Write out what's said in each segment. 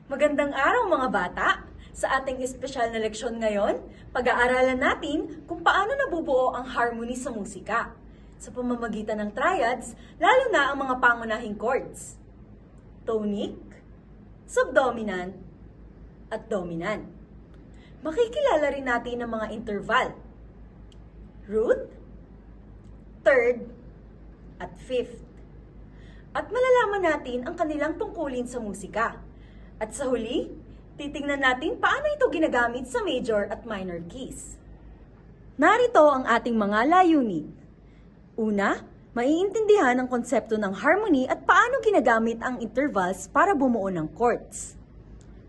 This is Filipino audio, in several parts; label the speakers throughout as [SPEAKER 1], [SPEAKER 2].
[SPEAKER 1] Magandang araw mga bata! Sa ating espesyal na leksyon ngayon, pag-aaralan natin kung paano nabubuo ang harmony sa musika sa pamamagitan ng triads, lalo na ang mga pangunahing chords: tonic, subdominant, at dominant. Makikilala rin natin ang mga interval: root, third, at fifth. At malalaman natin ang kanilang tungkulin sa musika. At sa huli, titingnan natin paano ito ginagamit sa major at minor keys. Narito ang ating mga layunin. Una, maiintindihan ang konsepto ng harmony at paano ginagamit ang intervals para bumuo ng chords.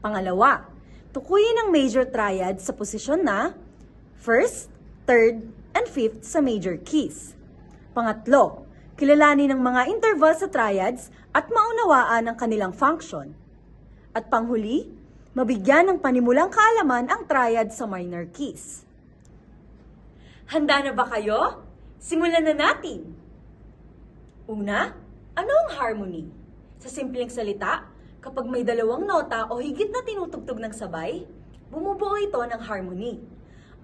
[SPEAKER 1] Pangalawa, tukuyin ang major triad sa posisyon na first, third, and fifth sa major keys. Pangatlo, kilalanin ang mga intervals sa triads at maunawaan ang kanilang function. At panghuli, mabigyan ng panimulang kaalaman ang triad sa minor keys. Handa na ba kayo? Simulan na natin! Una, ano ang harmony? Sa simpleng salita, kapag may dalawang nota o higit na tinutugtog ng sabay, bumubuo ito ng harmony.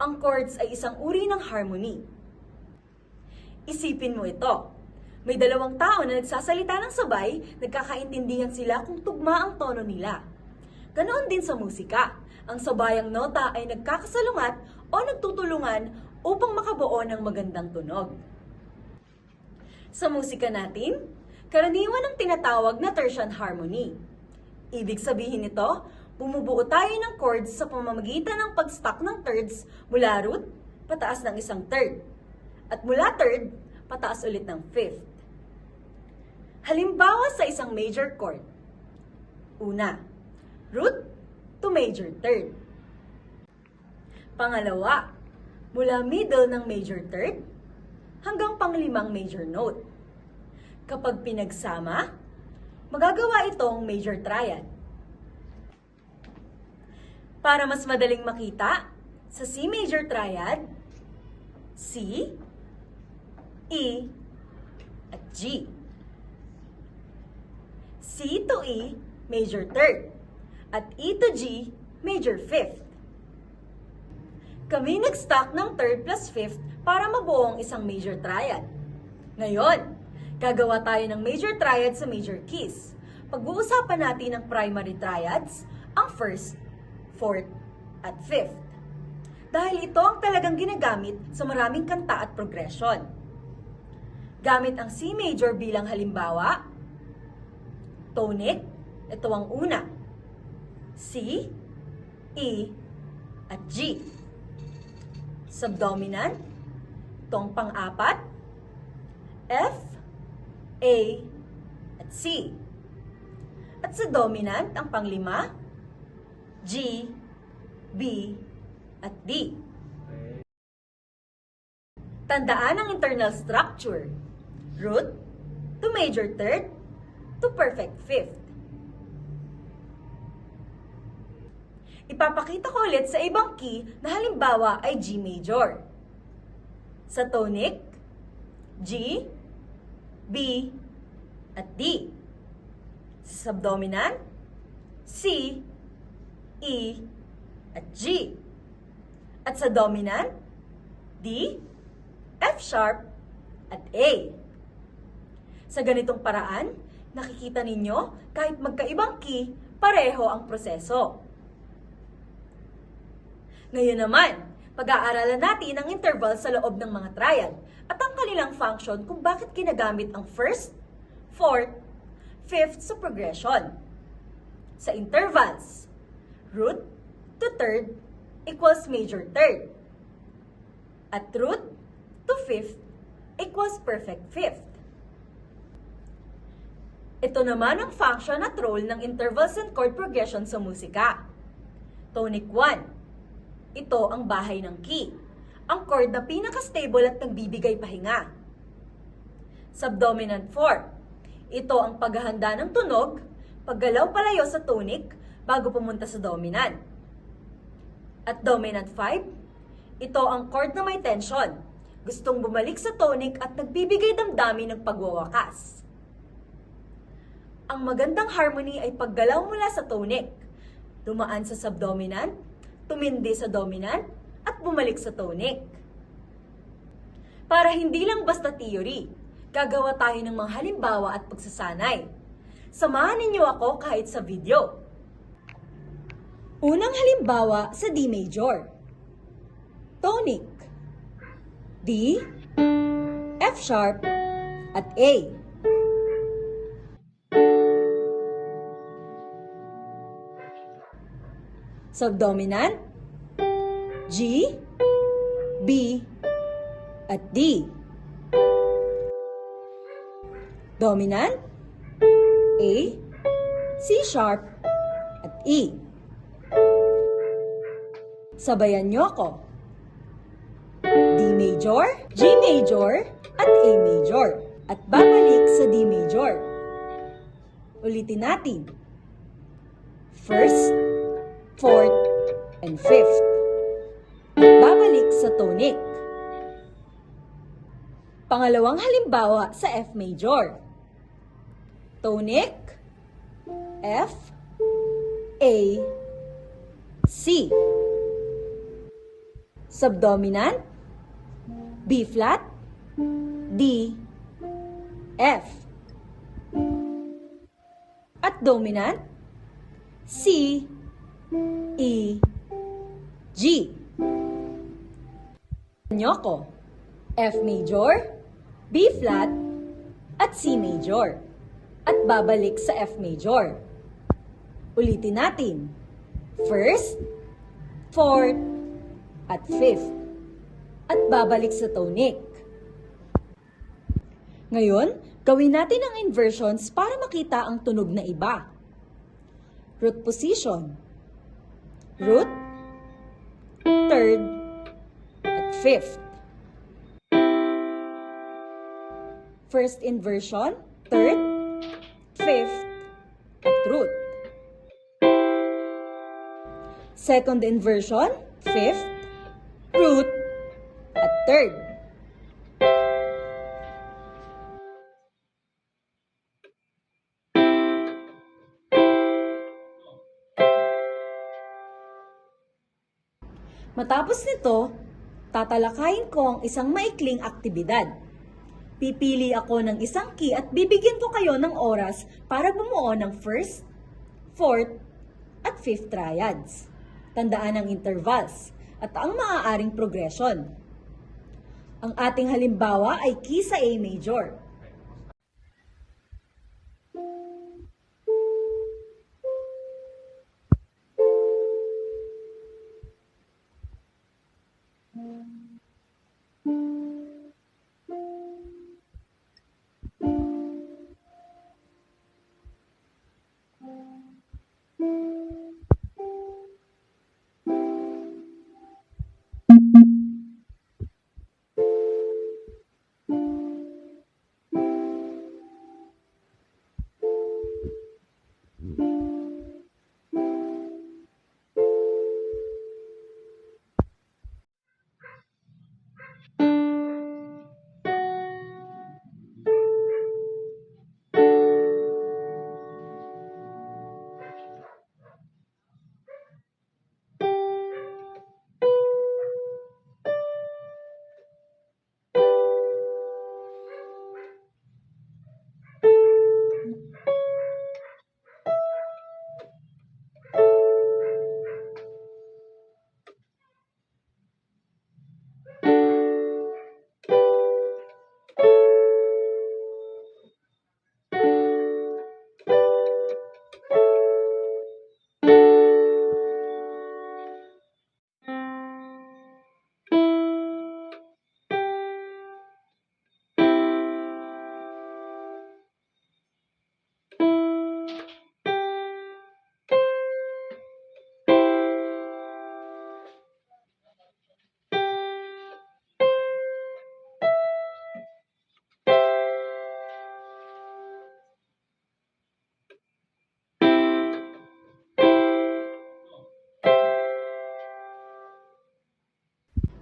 [SPEAKER 1] Ang chords ay isang uri ng harmony. Isipin mo ito. May dalawang tao na nagsasalita ng sabay, nagkakaintindihan sila kung tugma ang tono nila. Ganoon din sa musika. Ang sabayang nota ay nagkakasalungat o nagtutulungan upang makabuo ng magandang tunog. Sa musika natin, karaniwan ang tinatawag na tertian harmony. Ibig sabihin nito, bumubuo tayo ng chords sa pamamagitan ng pag-stack ng thirds mula root, pataas ng isang third, at mula third, pataas ulit ng fifth. Halimbawa sa isang major chord. Una, root to major third. Pangalawa, mula middle ng major third hanggang panglimang major note. Kapag pinagsama, magagawa itong major triad. Para mas madaling makita, sa C major triad, C, E, at G. C to E, major third, at E to G, major fifth. Kami nag-stack ng third plus fifth para mabuo ang isang major triad. Ngayon, gagawa tayo ng major triad sa major keys. Pag-uusapan natin ang primary triads, ang first, fourth, at fifth. Dahil ito ang talagang ginagamit sa maraming kanta at progression. Gamit ang C major bilang halimbawa, tonic, ito ang una, C, E, at G. Subdominant, itong pang-apat, F, A, at C. At sa dominant, ang panglima, G, B, at D. Tandaan ang internal structure: root to major third to perfect fifth. Ipapakita ko ulit sa ibang key na halimbawa ay G major. Sa tonic, G, B, at D. Sa subdominant, C, E, at G. At sa dominant, D, F sharp, at A. Sa ganitong paraan, nakikita ninyo kahit magkaibang key, pareho ang proseso. Ngayon naman, pag-aaralan natin ang interval sa loob ng mga triad at ang kanilang function kung bakit ginagamit ang first, fourth, fifth sa progression. Sa intervals, root to third equals major third. At root to fifth equals perfect fifth. Ito naman ang function at role ng intervals and chord progression sa musika. Tonic 1. Ito ang bahay ng key. Ang chord na pinaka-stable at nagbibigay pahinga. Subdominant 4. Ito ang paghahanda ng tunog, paggalaw palayo sa tonic bago pumunta sa dominant. At dominant 5. Ito ang chord na may tension, gustong bumalik sa tonic at nagbibigay damdamin ng pagwawakas. Ang magandang harmony ay paggalaw mula sa tonic. dumaan sa subdominant, tumindi sa dominant, at bumalik sa tonic. Para hindi lang basta theory, gagawa tayo ng mga halimbawa at pagsasanay. Samahan ninyo ako kahit sa video. Unang halimbawa sa D major. Tonic. D, F sharp, at A. Subdominant, G, B, at D. Dominant, A, C sharp, at E. Sabayan niyo ako. D major, G major, at A major. At babalik sa D major. Ulitin natin. First, fourth, and fifth. At babalik sa tonic. Pangalawang halimbawa sa F major. Tonic, F, A, C. Subdominant, B flat, D, F. At dominant, C, E, G. Nyo ko, F major, B flat, at C major. At babalik sa F major. Ulitin natin. First, fourth, at fifth. At babalik sa tonic. Ngayon, gawin natin ang inversions para makita ang tunog na iba. Root position. Root, third, at fifth. First inversion, third, fifth, at root. Second inversion, fifth, root, at third. Matapos nito, tatalakayin ko ang isang maikling aktibidad. Pipili ako ng isang key at bibigyan ko kayo ng oras para bumuo ng first, fourth, at fifth triads. Tandaan ang intervals at ang maaaring progression. Ang ating halimbawa ay key sa A major.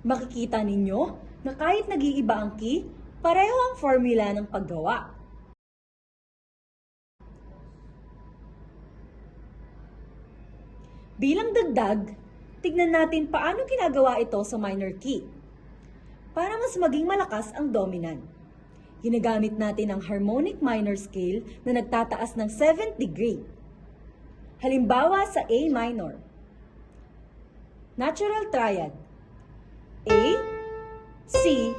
[SPEAKER 1] Makikita ninyo na kahit nag-iiba ang key, pareho ang formula ng paggawa. Bilang dagdag, tignan natin paano ginagawa ito sa minor key. Para mas maging malakas ang dominant, ginagamit natin ang harmonic minor scale na nagtataas ng 7th degree. Halimbawa sa A minor. Natural triad. A, C,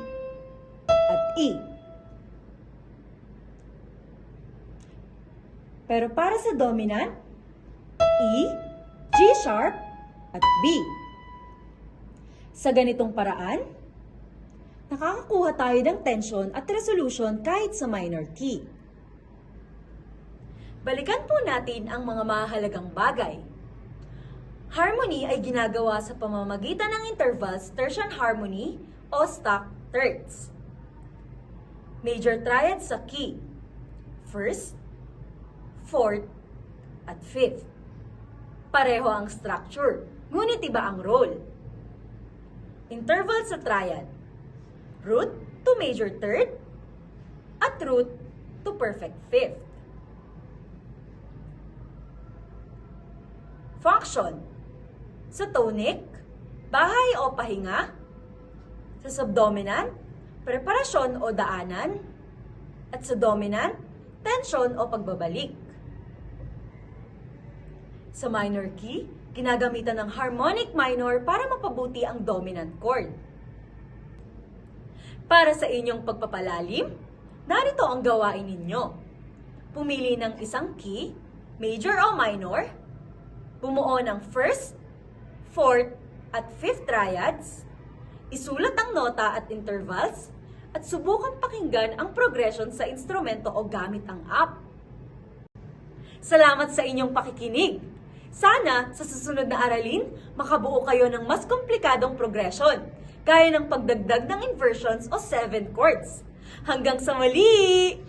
[SPEAKER 1] at E. Pero para sa dominant, E, G sharp, at B. Sa ganitong paraan, nakakakuha tayo ng tension at resolution kahit sa minor key. Balikan po natin ang mga mahalagang bagay. Harmony ay ginagawa sa pamamagitan ng intervals tertian harmony o stock thirds. Major triad sa key, 1st, 4th, at 5th. Pareho ang structure, ngunit iba ang role. Interval sa triad, root to major third, at root to perfect 5th. Function, sa tonic, bahay o pahinga. Sa subdominant, preparasyon o daanan. At sa dominant, tensyon o pagbabalik. Sa minor key, ginagamitan ng harmonic minor para mapabuti ang dominant chord. Para sa inyong pagpapalalim, narito ang gawain ninyo. Pumili ng isang key, major o minor, bumuo ng 1st, 4th, at 5th triads, isulat ang nota at intervals, at subukang pakinggan ang progression sa instrumento o gamit ang app. Salamat sa inyong pakikinig! Sana sa susunod na aralin, makabuo kayo ng mas komplikadong progression, gaya ng pagdagdag ng inversions o 7 chords. Hanggang sa muli!